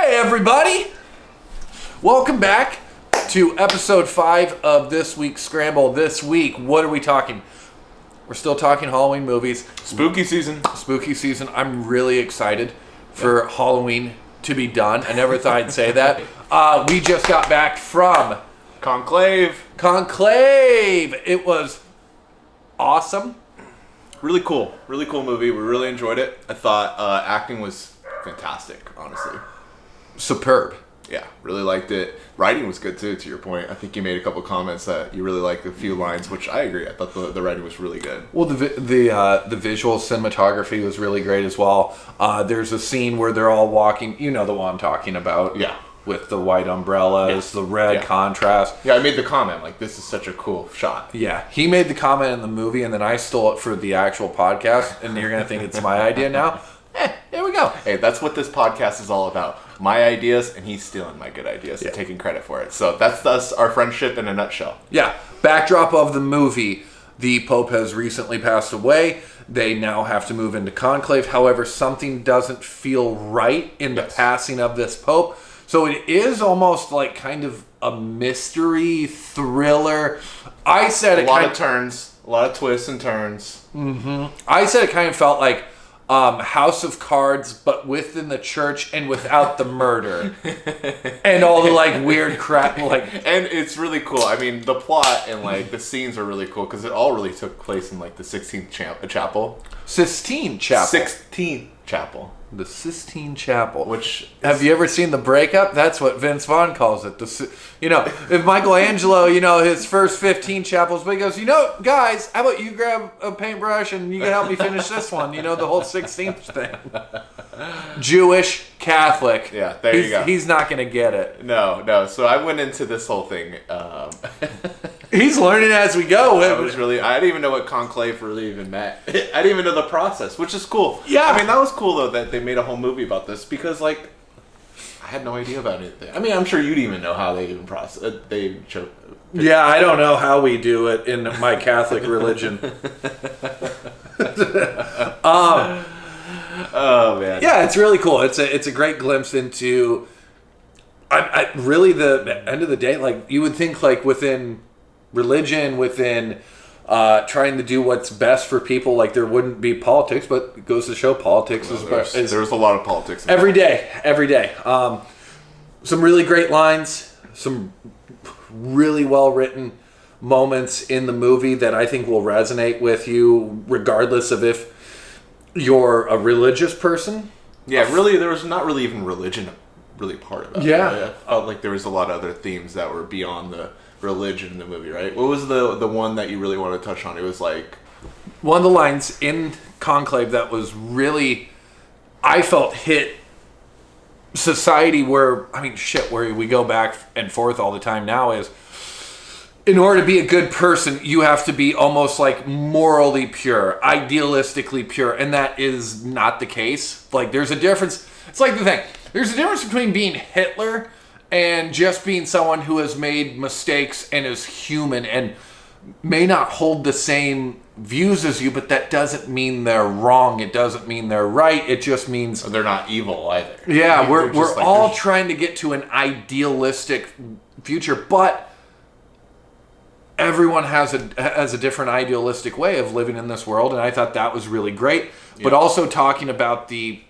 Hey everybody! Welcome back to episode 5 of this week's Scramble. This week, what are we talking? We're still talking Halloween movies. Spooky season. Spooky season. I'm really excited for Halloween to be done. I never thought I'd say that. We just got back from Conclave. It was awesome. Really cool movie. We really enjoyed it. I thought acting was fantastic, honestly. Superb. Yeah, really liked it. Writing was good too, to your point. I think you made a couple comments that you really liked a few lines, which I agree. I thought the writing was really good. Well, the visual cinematography was really great as well. There's a scene where they're all walking. You know the one I'm talking about. Yeah. With the white umbrellas, the red contrast. Yeah, I made the comment, like, this is such a cool shot. Yeah, he made the comment in the movie, and then I stole it for the actual podcast, and you're going to think it's my idea now. There we go. Hey, that's what this podcast is all about. My ideas, and he's stealing my good ideas and taking credit for it. So that's our friendship in a nutshell. Yeah. Backdrop of the movie. The Pope has recently passed away. They now have to move into Conclave. However, something doesn't feel right in the passing of this Pope. So it is almost like kind of a mystery thriller. I said a lot of turns, a lot of twists and turns. Mm-hmm. I said it kind of felt like House of Cards, but within the church and without the murder and all the like weird crap. And it's really cool. I mean, the plot and like the scenes are really cool because it all really took place in like the 16th chapel. Sistine Chapel. 16th Chapel. The Sistine Chapel. Which have you ever seen The Breakup? That's what Vince Vaughn calls it. If Michelangelo, his first 15 chapels, but he goes, guys, how about you grab a paintbrush and you can help me finish this one? The whole 16th thing. Jewish, Catholic. Yeah, there you go. He's not going to get it. No. So I went into this whole thing. He's learning as we go. I didn't even know what conclave really even meant. I didn't even know the process, which is cool. Yeah. I mean, that was cool, though, that they made a whole movie about this, because, I had no idea about anything. I mean, I'm sure you'd even know how they even process. Yeah, I don't know how we do it in my Catholic religion. Oh, man. Yeah, it's really cool. It's a great glimpse into... I really, the end of the day, you would think, within religion, within trying to do what's best for people, there wouldn't be politics, but it goes to show politics is there's a lot of politics every day. Some really great lines, some really well written moments in the movie that I think will resonate with you regardless of if you're a religious person. Yeah, really, there was not really even religion really part of it. Yeah. I felt like there was a lot of other themes that were beyond the religion in the movie, right? What was the one that you really want to touch on? It was one of the lines in Conclave that was really, I felt, hit society where we go back and forth all the time now is, in order to be a good person, you have to be almost morally pure, idealistically pure, and that is not the case. There's a difference. It's the thing. There's a difference between being Hitler and just being someone who has made mistakes and is human and may not hold the same views as you, but that doesn't mean they're wrong. It doesn't mean they're right. It just means... they're not evil either. Yeah, we're all trying to get to an idealistic future, but everyone has a different idealistic way of living in this world, and I thought that was really great. Yeah. But also talking about the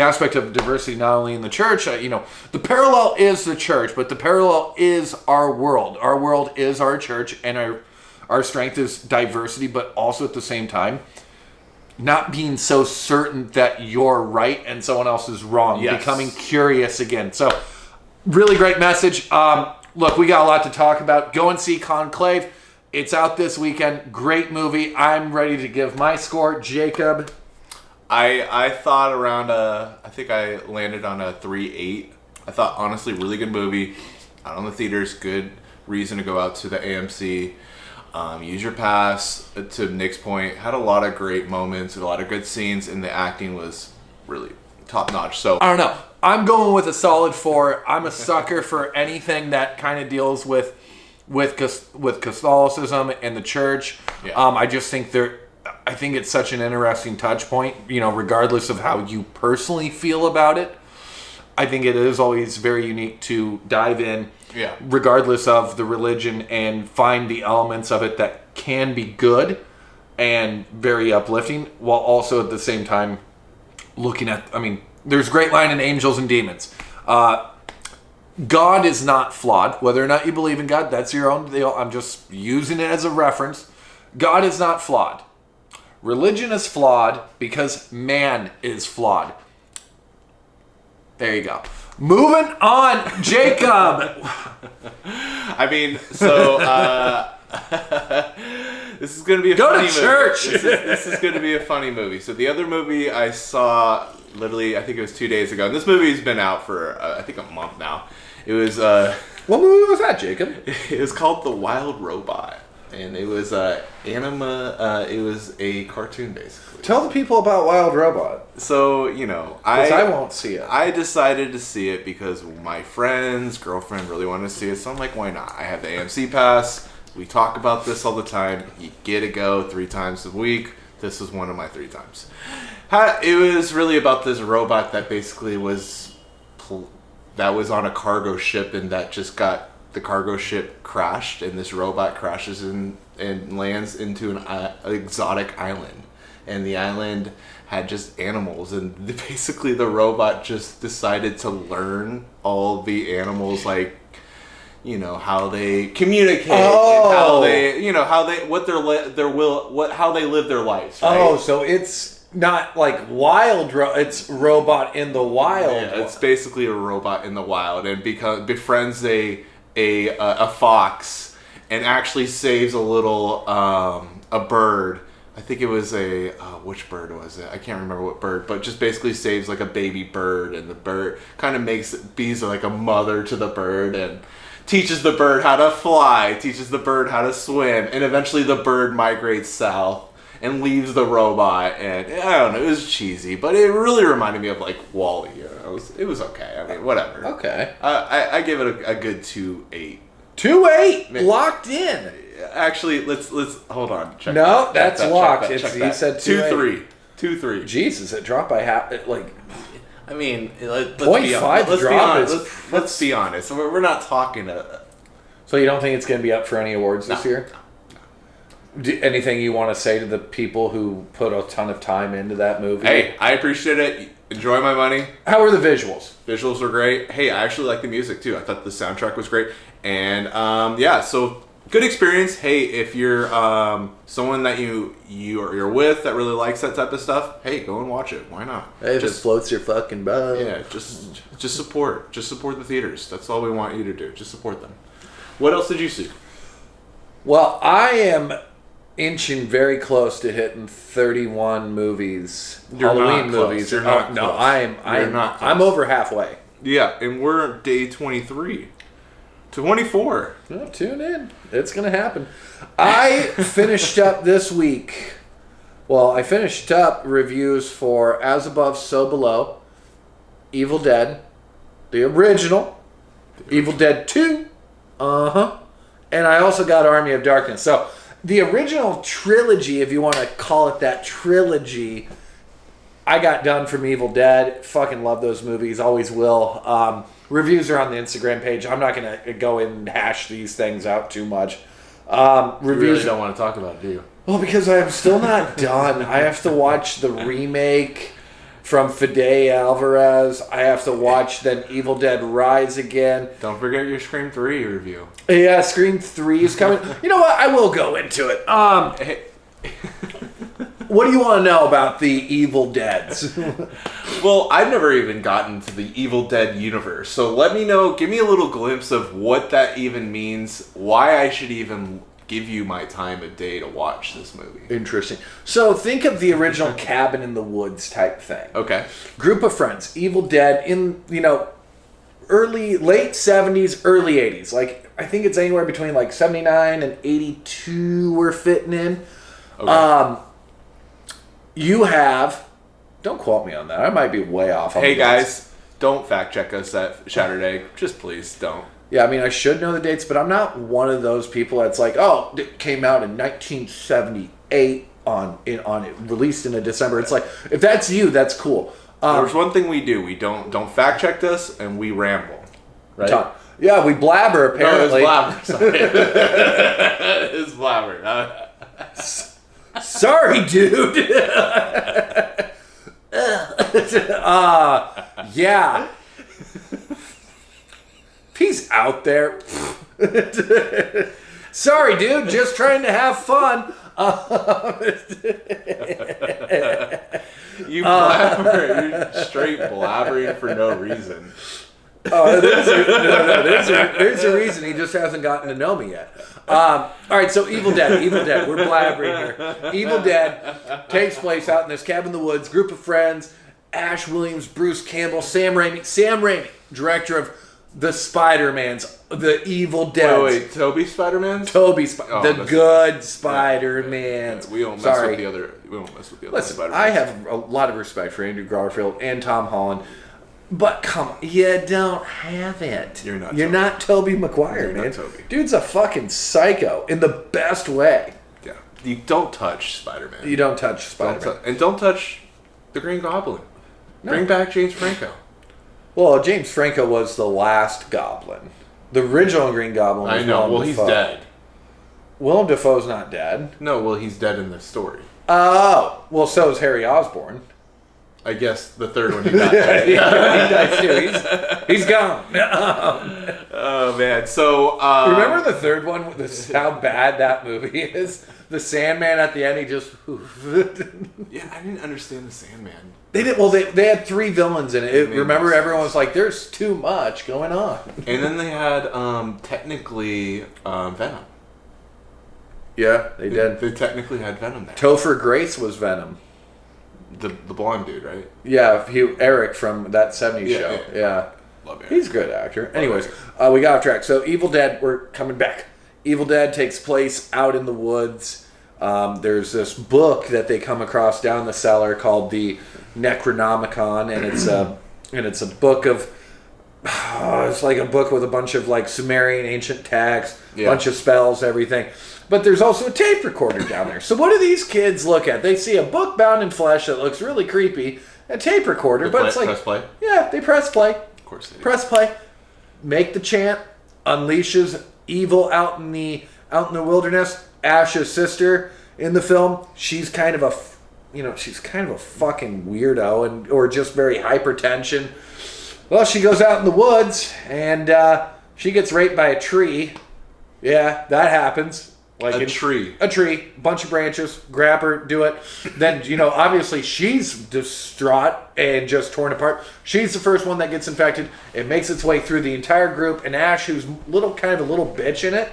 aspect of diversity not only in the church, the parallel is the church, but the parallel is our world. Our world is our church, and our strength is diversity, but also at the same time, not being so certain that you're right and someone else is wrong. Yes. Becoming curious again. So, really great message. Look, we got a lot to talk about. Go and see Conclave. It's out this weekend. Great movie. I'm ready to give my score. Jacob? I thought around I think I landed on a 3.8. I thought, honestly, really good movie. Out on the theaters, good reason to go out to the AMC. Use your pass. To Nick's point, had a lot of great moments, a lot of good scenes, and the acting was really top notch. So I don't know. I'm going with a solid 4. I'm a sucker for anything that kind of deals with Catholicism and the church. Yeah. I just think I think it's such an interesting touch point, regardless of how you personally feel about it. I think it is always very unique to dive in, regardless of the religion, and find the elements of it that can be good and very uplifting, while also at the same time looking at, there's a great line in Angels and Demons. God is not flawed. Whether or not you believe in God, that's your own deal. I'm just using it as a reference. God is not flawed. Religion is flawed because man is flawed. There you go. Moving on, Jacob. This is going to be a funny movie. Go to church. This is going to be a funny movie. So the other movie I saw, literally, I think it was 2 days ago. And this movie's been out for, I think, a month now. It was... what movie was that, Jacob? It was called The Wild Robot. And it was it was a cartoon, basically. Tell the people about Wild Robot. So, I won't see it. I decided to see it because my girlfriend really wanted to see it. So I'm like, why not? I have the AMC pass. We talk about this all the time. You get to go 3 times a week. This was one of my 3 times. It was really about this robot that basically was on a cargo ship, and that just got... The cargo ship crashed, and this robot crashes and lands into an exotic island. And the island had just animals, and basically the robot just decided to learn all the animals, like, how they communicate, and how they, how they live their lives. Right? Oh, so it's not like it's robot in the wild. Yeah, it's basically a robot in the wild, and befriends a fox, and actually saves a little a bird. I think it was which bird was it? I can't remember what bird, but just basically saves like a baby bird, and the bird kind of be like a mother to the bird, and teaches the bird how to fly, teaches the bird how to swim, and eventually the bird migrates south and leaves the robot. And I don't know, it was cheesy, but it really reminded me of like WALL-E. It was okay. Whatever. Okay. I give it a good 2.8. 2.8 locked in. Actually, let's hold on. Check that. That's locked. You said 2.3. 2.3. Jesus, it dropped by half. Let's 0.5 drop. Let's be honest. We're not talking. So you don't think it's going to be up for any awards this year? Anything you want to say to the people who put a ton of time into that movie? Hey, I appreciate it. Enjoy my money. How were the visuals? Visuals were great. Hey, I actually like the music too. I thought the soundtrack was great. And so good experience. Hey, if you're someone that you're with that really likes that type of stuff, hey, go and watch it. Why not? Hey, just floats your fucking boat. Yeah, just support the theaters. That's all we want you to do. Just support them. What else did you see? Well, I am inching very close to hitting 31 movies. You're Halloween not movies. Close. You're not no, close. I'm over halfway. Yeah, and we're day 23. 24. Oh, tune in. It's going to happen. I finished up this week. Well, I finished up reviews for As Above, So Below, Evil Dead, the original, Evil Dead 2, and I also got Army of Darkness. So the original trilogy, if you want to call it that trilogy, I got done from Evil Dead. Fucking love those movies. Always will. Reviews are on the Instagram page. I'm not going to go and hash these things out too much. You really don't want to talk about it, do you? Well, because I am still not done. I have to watch the remake from Fede Alvarez. I have to watch then Evil Dead Rise again. Don't forget your Scream 3 review. Yeah, Scream 3 is coming. You know what? I will go into it. What do you want to know about the Evil Deads? Well, I've never even gotten to the Evil Dead universe. So let me know, give me a little glimpse of what that even means, why I should even give you my time of day to watch this movie. Interesting. So think of the original Cabin in the Woods type thing. Okay. Group of friends, Evil Dead in, late 70s, early 80s. Like, I think it's anywhere between like 79 and 82 we're fitting in. Okay. You have, don't quote me on that. I might be way off. Hey guys, don't fact check us at Shattered. Just please don't. Yeah, I mean, I should know the dates, but I'm not one of those people that's like, oh, it came out in 1978. on it, released in a December. It's like, if that's you, that's cool. There's one thing we do. We don't fact check this, and we ramble. Right? Yeah, we blabber, apparently. No, it's blabber. Sorry. It's blabber. Sorry, dude. Yeah. He's out there. Sorry, dude. Just trying to have fun. You blabber. You're straight blabbering for no reason. There's a reason. He just hasn't gotten to know me yet. All right, so Evil Dead. We're blabbering here. Evil Dead takes place out in this cabin in the woods. Group of friends: Ash Williams, Bruce Campbell, Sam Raimi, director of the Spider-Mans, the Evil Dead. Wait, Toby Spider-Mans? The good Spider-Mans. Yeah, we don't mess with the other. Listen, Spider-Mans. I have a lot of respect for Andrew Garfield and Tom Holland. But come on, you don't have it. You're not Tobey Maguire, man. Dude's a fucking psycho in the best way. Yeah. You don't touch Spider-Man. You don't touch Spider-Man. And don't touch the Green Goblin. No. Bring back James Franco. Well, James Franco was the last Goblin. The original Green Goblin was Willem Dafoe. He's dead. Willem Dafoe's not dead. No, well, he's dead in the story. Oh, well, so is Harry Osborn. I guess the third one he died. He dies too. He's gone. Oh man! So remember the third one? How bad that movie is. The Sandman at the end. He just. Yeah, I didn't understand the Sandman. They did. Well, they had 3 villains in it. Remember, everyone was like, "There's too much going on." And then they had technically Venom. Yeah, they did. They technically had Venom there. Topher Grace was Venom. The blonde dude, right? Yeah, Eric from that 70s show. Yeah. Love Eric. He's a good actor. Anyways, we got off track. So Evil Dead, we're coming back. Evil Dead takes place out in the woods. There's this book that they come across down the cellar called the Necronomicon, and it's a book of it's like a book with a bunch of like Sumerian ancient texts, bunch of spells, everything. But there's also a tape recorder down there. So what do these kids look at? They see a book bound in flesh that looks really creepy, a tape recorder, but it's like press play. Yeah, they press play. Of course they do. Press play. Make the chant. Unleashes evil out in the wilderness. Ash's sister in the film, she's kind of a fucking weirdo or just very hypertension. Well, she goes out in the woods and she gets raped by a tree. Yeah, that happens. Like a tree, bunch of branches, grab her, do it. Then, obviously she's distraught and just torn apart. She's the first one that gets infected. It makes its way through the entire group, and Ash, who's kind of a little bitch in it,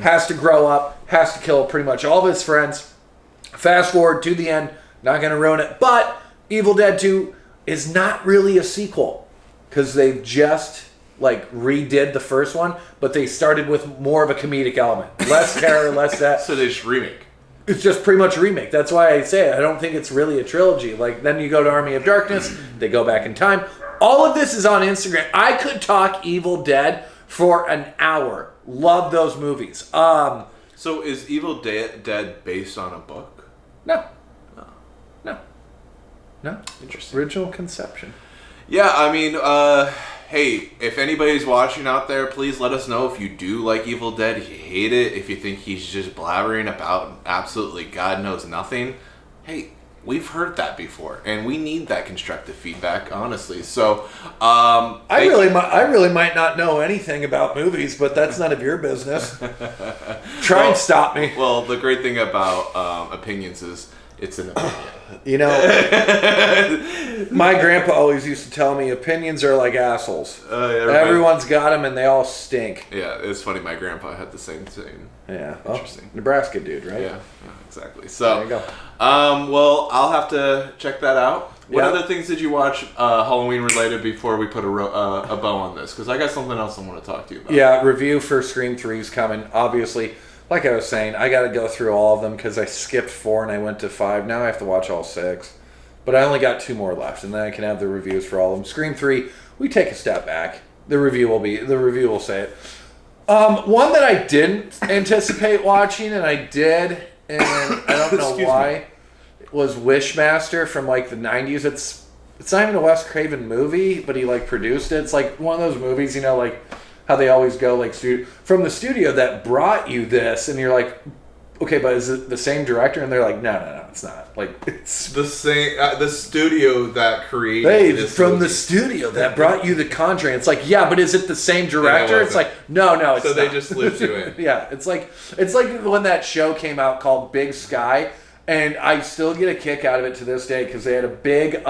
has to grow up, has to kill pretty much all of his friends. Fast forward to the end, not going to ruin it, but Evil Dead 2 is not really a sequel because they've just redid the first one, but they started with more of a comedic element. Less terror, less that. So they just remake. It's just pretty much a remake. That's why I say it. I don't think it's really a trilogy. Then you go to Army of Darkness, they go back in time. All of this is on Instagram. I could talk Evil Dead for an hour. Love those movies. So is Evil Dead based on a book? No. Interesting. Original conception. Yeah, I mean, hey, if anybody's watching out there, please let us know if you do like Evil Dead, if you hate it, if you think he's just blabbering about absolutely God knows nothing. Hey, we've heard that before, and we need that constructive feedback, honestly. So, I really might not know anything about movies, but that's none of your business. Try and stop me. Well, the great thing about opinions is it's an opinion. My grandpa always used to tell me opinions are like assholes. Everyone's got them and they all stink. Yeah, it's funny. My grandpa had the same thing. Yeah. Interesting. Nebraska dude, right? Yeah, exactly. So, there you go. Well, I'll have to check that out. What Yeah. other things did you watch Halloween related before we put a bow on this? Because I got something else I want to talk to you about. Yeah, review for Scream 3 is coming. Obviously, like I was saying, I got to go through all of them because I skipped 4 and I went to 5. Now I have to watch all 6. But I only got 2 more left, and then I can have the reviews for all of them. Scream 3, we take a step back. The review will say it. One that I didn't anticipate watching, and I did, and I don't know why. was Wishmaster from like the 90s. It's not even a Wes Craven movie, but he like produced it. It's like one of those movies, you know, like how they always go like from the studio that brought you this, and you're like, okay, but is it the same director? And they're like, no, it's not. Like, it's the same. The studio that created this from movie. the studio that brought you The Conjuring. It's like, yeah, but is it the same director? It's like, no, it's so not. they just looped you in. Yeah, it's like when that show came out called Big Sky, and I still get a kick out of it to this day because they had a big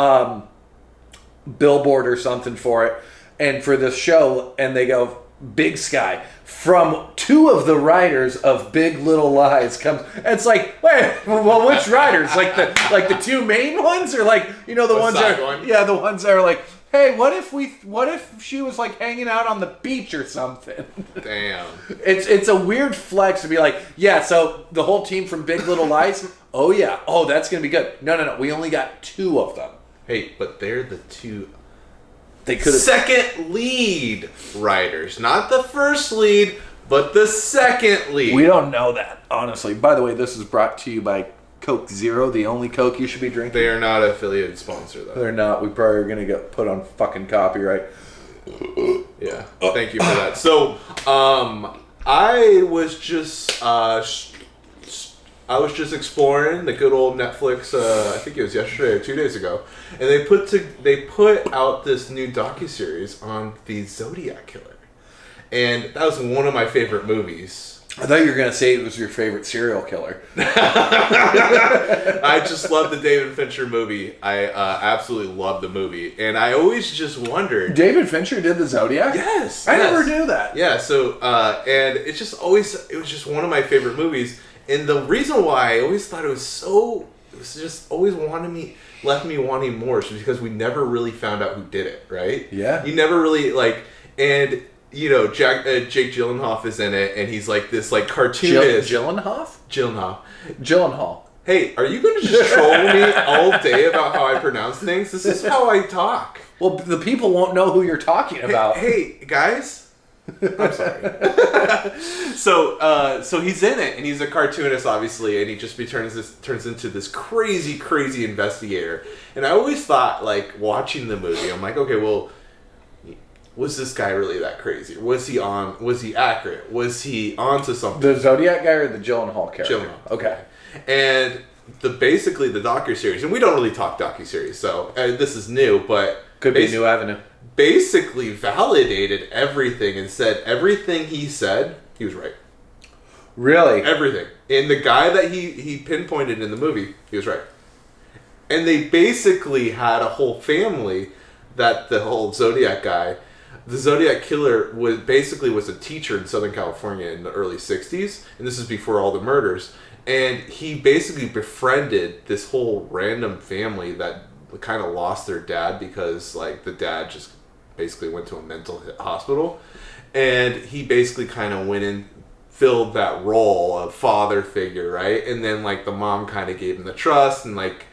billboard or something for it, and for this show, and they go Big Sky from two of the writers of Big Little Lies comes. It's like, wait, well, which writers? Like the two main ones, or like, you know, the ones that are, the ones that are like, hey, what if she was like hanging out on the beach or something? Damn. It's a weird flex to be like, yeah, so the whole team from Big Little Lies, oh yeah, oh, that's gonna be good. No, we only got two of them. Hey, but they're the two. They could have second lead writers, not the first lead, but the second lead. We don't know that, honestly. By the way, this is brought to you by Coke Zero, the only Coke you should be drinking. They are not an affiliated sponsor, though. They're not. We probably are going to get put on fucking copyright. Yeah, thank you for that. So, I was just exploring the good old Netflix. I think it was yesterday or 2 days ago, and they put out this new docuseries on the Zodiac killer, and that was one of my favorite movies. I thought you were going to say it was your favorite serial killer. I just love the David Fincher movie. I absolutely love the movie, and I always just wondered. David Fincher did the Zodiac? Yes, I never knew that. Yeah, so and it was just one of my favorite movies. And the reason why I always thought it was just always left me wanting more is because we never really found out who did it, right? Yeah. You never really, and, you know, Jake Gyllenhaal is in it, and he's like this, like, cartoonist. Gyllenhaal. Hey, are you going to just troll me all day about how I pronounce things? This is how I talk. Well, the people won't know who you're talking about. Hey guys. I'm sorry. So he's in it, and he's a cartoonist, obviously, and he just turns into this crazy investigator. And I always thought, like, watching the movie, I'm like, okay, well, was this guy really that crazy? Was he accurate? Was he onto something? The Zodiac guy or the Gyllenhaal character? Gyllenhaal. Okay. And basically the docuseries, and we don't really talk docuseries, so this is new, but could be a new avenue. Basically validated everything and said everything he said, he was right. Really? Everything. And the guy that he pinpointed in the movie, he was right. And they basically had a whole family that the whole Zodiac guy, the Zodiac killer was a teacher in Southern California in the early 60s, and this is before all the murders. And he basically befriended this whole random family that kind of lost their dad because, like, the dad just basically went to a mental hospital, and he basically kind of went and filled that role of father figure, right? And then, like, the mom kind of gave him the trust, and, like,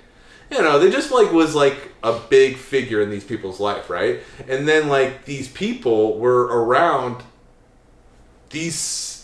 you know, they just, like, was like a big figure in these people's life, right? And then, like, these people were around these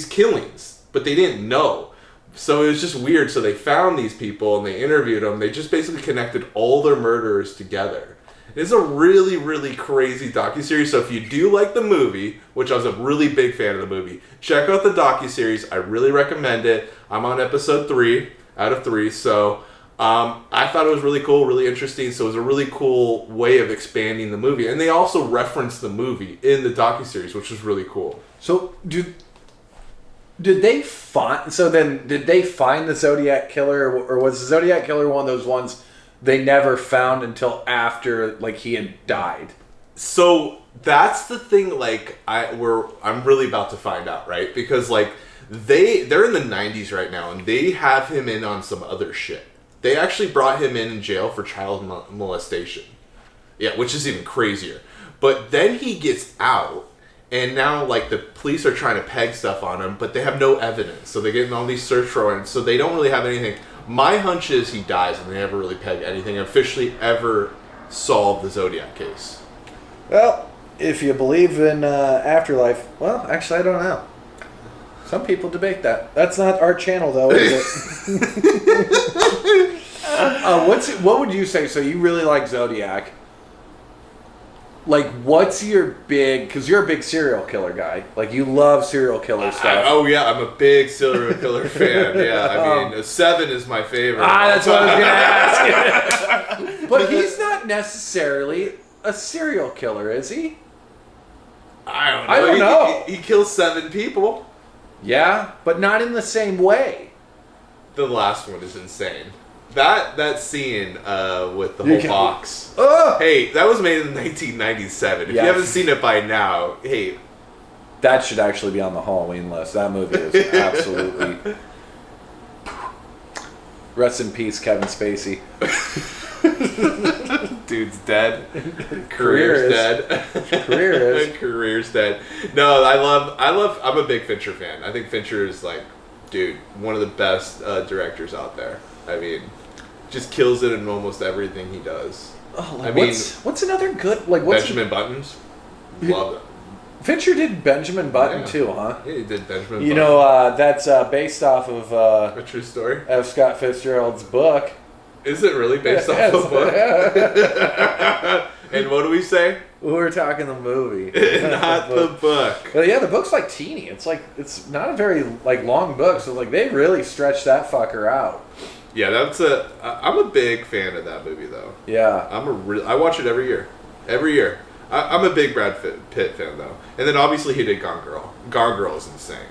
killings, but they didn't know. So it was just weird. So they found these people and they interviewed them. They just basically connected all their murderers together. It's a really, really crazy docuseries. So if you do like the movie, which I was a really big fan of the movie, check out the docuseries. I really recommend it. I'm on episode 3 out of 3. So I thought it was really cool, really interesting. So it was a really cool way of expanding the movie. And they also referenced the movie in the docuseries, which was really cool. So did they find the Zodiac killer, or was the Zodiac killer one of those ones they never found until after, like, he had died? So that's the thing, like, I'm really about to find out, right? Because, like, they're in the 90s right now, and they have him in on some other shit. They actually brought him in jail for child molestation. Yeah, which is even crazier. But then he gets out, and now, like, the police are trying to peg stuff on him, but they have no evidence. So they're getting all these search warrants, so they don't really have anything. My hunch is he dies, and they never really peg anything officially ever solve the Zodiac case. Well, if you believe in afterlife, well, actually, I don't know. Some people debate that. That's not our channel, though, is it? What would you say? So you really like Zodiac. Like, what's your big... Because you're a big serial killer guy. Like, you love serial killer stuff. Yeah, I'm a big serial killer fan. Yeah, I mean, 7 is my favorite. That's what I was going to ask. But he's not necessarily a serial killer, is he? I don't know. He kills 7 people. Yeah, but not in the same way. The last one is insane. That scene with the whole box. Hey, that was made in 1997. If you haven't seen it by now, hey. That should actually be on the Halloween list. That movie is absolutely... Rest in peace, Kevin Spacey. Dude's dead. Career's dead. Career's dead. No, I'm a big Fincher fan. I think Fincher is like, dude, one of the best directors out there. I mean, just kills it in almost everything he does. What's another good Benjamin Buttons? Love it. Fincher did Benjamin Button too, huh? Yeah, he did Benjamin Button. You know, that's based off of a true story of Scott Fitzgerald's book. Is it really based off a book? And what do we say? We're talking the movie, not the book. Well, yeah, the book's like teeny. It's not a very long book, so they really stretched that fucker out. Yeah, I'm a big fan of that movie though. Yeah, I watch it every year. Every year. I'm a big Brad Pitt fan though, and then obviously he did Gone Girl. Gone Girl is insane.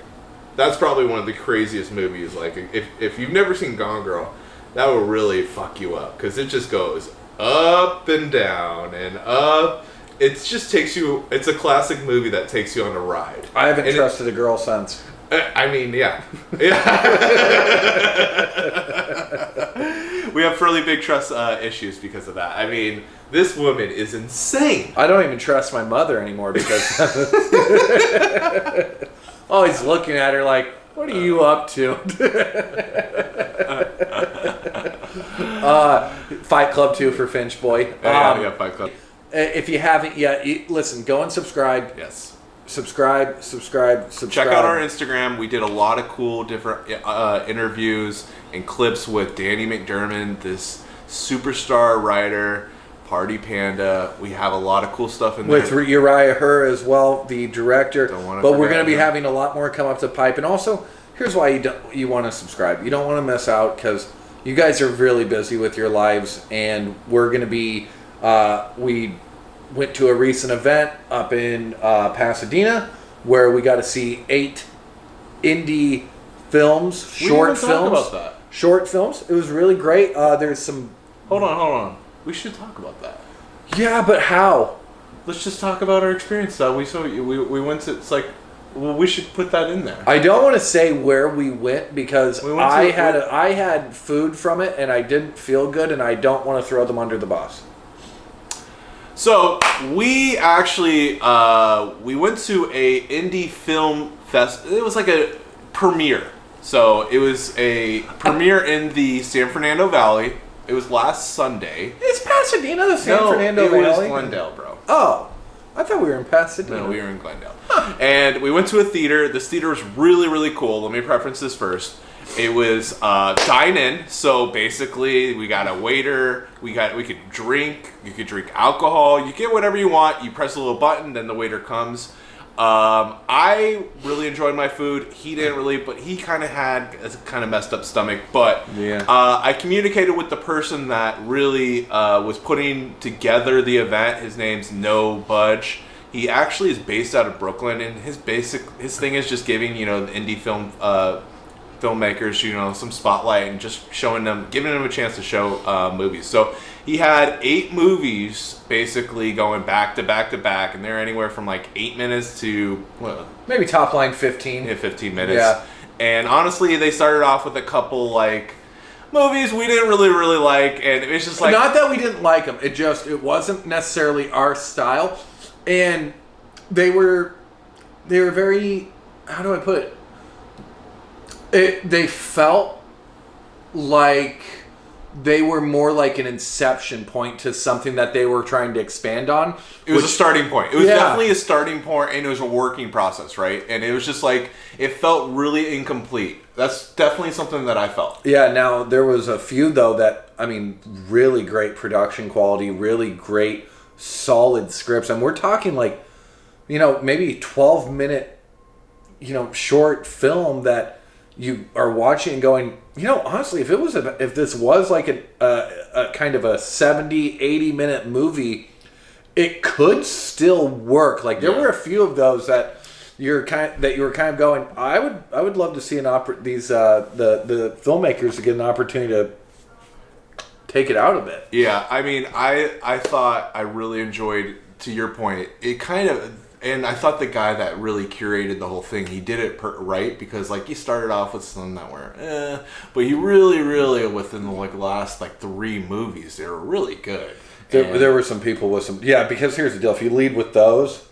That's probably one of the craziest movies. Like if you've never seen Gone Girl, that will really fuck you up because it just goes up and down and up. It just takes you. It's a classic movie that takes you on a ride. I haven't trusted a girl since. I mean, yeah. We have fairly big trust issues because of that. I mean, this woman is insane. I don't even trust my mother anymore because always looking at her like, what are you up to? Fight Club 2 for Finch Boy. Yeah, Fight Club. If you haven't yet, listen, go and subscribe. Yes. Subscribe. Check out our Instagram. We did a lot of cool different interviews and clips with Danny McDermott, this superstar writer, Party Panda. We have a lot of cool stuff in there. With Uriah Hur as well, the director. But we're going to be having a lot more come up to pipe. And also, here's why you want to subscribe. You don't want to miss out because you guys are really busy with your lives. And we're going to be... we went to a recent event up in Pasadena where we got to see 8 indie films, short films. It was really great. There's some... Hold on. We should talk about that. Yeah, but how? Let's just talk about our experience. We went to... It's like... Well, we should put that in there. I don't want to say where we went because I had food from it and I didn't feel good and I don't want to throw them under the bus. So we actually we went to a indie film fest. It was like a premiere. So it was a premiere in the San Fernando Valley. It was last Sunday. Is Pasadena the San Fernando Valley? It was Glendale, bro. Oh, I thought we were in Pasadena. No, we were in Glendale. Huh. And we went to a theater. This theater was really, really cool. Let me preference this first. It was dine-in, so basically we got a waiter. We could drink. You could drink alcohol. You get whatever you want. You press a little button, then the waiter comes. I really enjoyed my food. He didn't really, but he kind of had a kind of messed up stomach. But yeah. I communicated with the person that really was putting together the event. His name's No Budge. He actually is based out of Brooklyn, and his thing is just giving the indie film filmmakers some spotlight and just giving them a chance to show movies. So he had 8 movies basically going back to back to back, and they're anywhere from like 8 minutes to maybe top line 15. Yeah, 15 minutes. Yeah. And honestly, they started off with a couple like movies we didn't really like, and it was just like, not that we didn't like them. It wasn't necessarily our style, and they were very, how do I put it? They felt like they were more like an inception point to something that they were trying to expand on. It was a starting point. It was definitely a starting point, and it was a working process, right? And it was just like, it felt really incomplete. That's definitely something that I felt. Yeah, now there was a few, though, that I mean, really great production quality, really great, solid scripts. And we're talking like, maybe 12-minute, short film that you are watching and going, honestly, if this was like a kind of a 70, 80-minute movie, it could still work. Like there were a few of those that you were kind of going, I would love to see the filmmakers to get an opportunity to take it out a bit. Yeah, I mean, I thought I really enjoyed, to your point, it kind of, and I thought the guy that really curated the whole thing, he did it right, because like he started off with some that were but he really within the last 3 movies, they were really good. There were some people with some, because here's the deal, if you lead with those,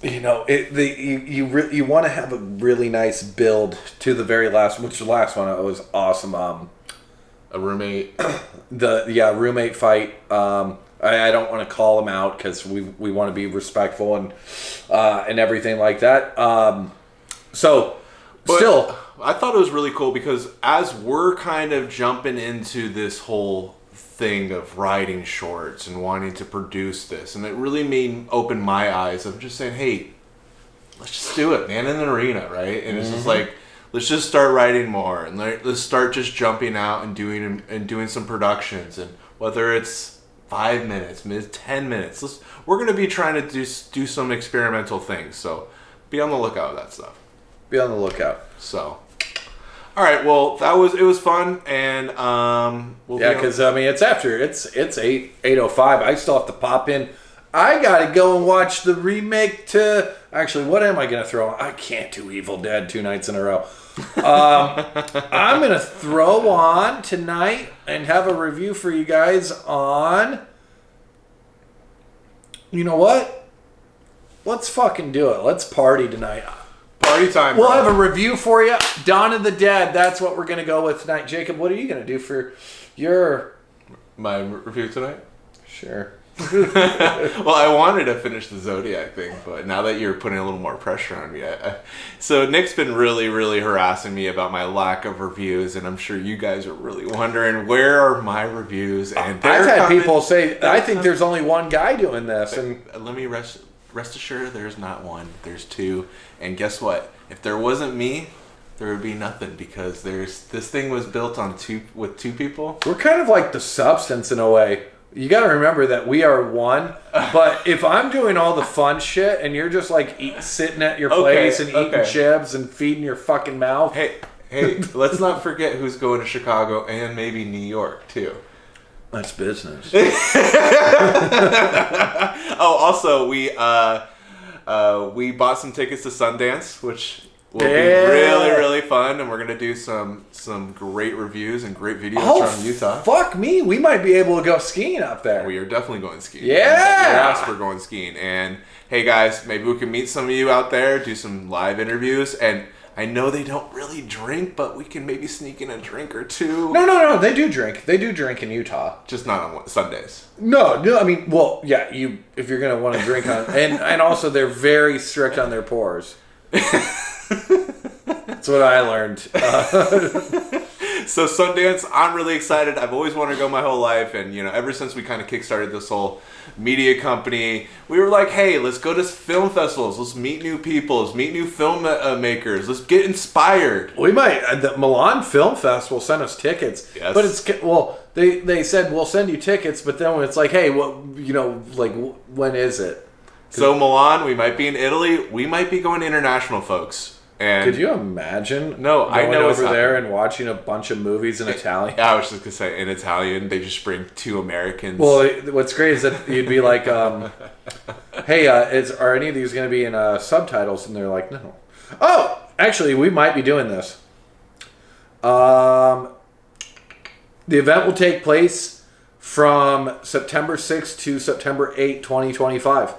you want to have a really nice build to the very last, which the last one was awesome. A roommate. Roommate fight. I don't want to call them out because we want to be respectful and everything like that. Still, I thought it was really cool because as we're kind of jumping into this whole thing of writing shorts and wanting to produce this, and it really opened my eyes of just saying, hey, let's just do it, man, in an arena, right? And it's just like, let's just start writing more, and let's start just jumping out and doing some productions, and whether it's 5 minutes, 10 minutes, we're going to be trying to do some experimental things, so be on the lookout with that stuff. Be on the lookout. So, all right, well, it was fun, and because it's 8:05. I still have to pop in. I gotta go and watch the remake to. Actually, what am I gonna throw on? I can't do Evil Dead 2 nights in a row. I'm gonna throw on tonight and have a review for you guys on. You know what? Let's fucking do it. Let's party tonight. Party time. We'll have a review for you. Dawn of the Dead. That's what we're going to go with tonight. Jacob, what are you going to do for my review tonight? Sure. Well, I wanted to finish the Zodiac thing, but now that you're putting a little more pressure on me, so Nick's been really, really harassing me about my lack of reviews, and I'm sure you guys are really wondering, where are my reviews? And I've had people say, I think there's only one guy doing this, and let me rest assured, there's not one, there's 2. And guess what? If there wasn't me, there would be nothing, because this thing was built with 2 people. We're kind of like the Substance in a way. You got to remember that we are one. But if I'm doing all the fun shit and you're just like sitting at your place and eating chips and feeding your fucking mouth. Hey, let's not forget who's going to Chicago and maybe New York too. That's business. Oh, also we bought some tickets to Sundance, which will be really, really fun, and we're gonna do some great reviews and great videos from Utah. Fuck me, we might be able to go skiing up there. We are definitely going skiing. Yeah, we're going skiing. And hey guys, maybe we can meet some of you out there, do some live interviews, and I know they don't really drink, but we can maybe sneak in a drink or 2. No, they do drink. They do drink in Utah. Just not on Sundays. No, I mean, well, yeah, if you're going to want to drink on, and also they're very strict on their pours. That's what I learned. So Sundance, I'm really excited. I've always wanted to go my whole life, and ever since we kind of kickstarted this whole media company, we were like, hey, let's go to film festivals, let's meet new people, let's meet new film makers, let's get inspired. We might. The Milan Film Festival sent us tickets. Yes. But they said we'll send you tickets, but then when it's like, hey, when is it? So Milan, we might be in Italy, we might be going international, folks. And could you imagine? No, I know over there and watching a bunch of movies in Italian. I was just gonna say in Italian. They just bring 2 Americans. Well, what's great is that you'd be like, "Hey, are any of these going to be in subtitles?" And they're like, "No." Oh, actually, we might be doing this. The event will take place from September 6th to September 8th, 2025.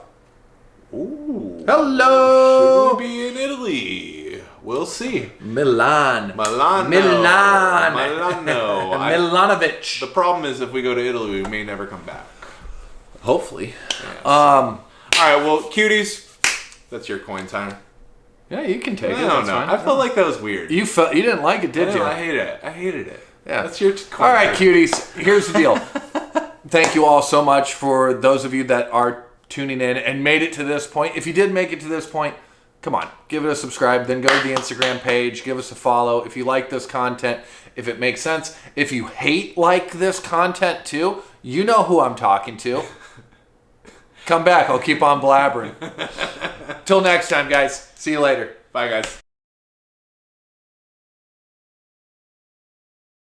Ooh. Hello. Should we be in Italy? We'll see. Milano. Milanovic. The problem is if we go to Italy, we may never come back. Hopefully. Yeah, so. All right, well, cuties, that's your coin time. Yeah, you can take it. I don't know. Fine. I felt like that was weird. You didn't like it, did you? I hated it. I hated it. Yeah. That's your All right, cuties. Here's the deal. Thank you all so much for those of you that are tuning in and made it to this point. If you did make it to this point, come on, give it a subscribe. Then go to the Instagram page. Give us a follow. If you like this content, if it makes sense. If you hate this content too, you know who I'm talking to. Come back. I'll keep on blabbering. Till next time, guys. See you later. Bye, guys.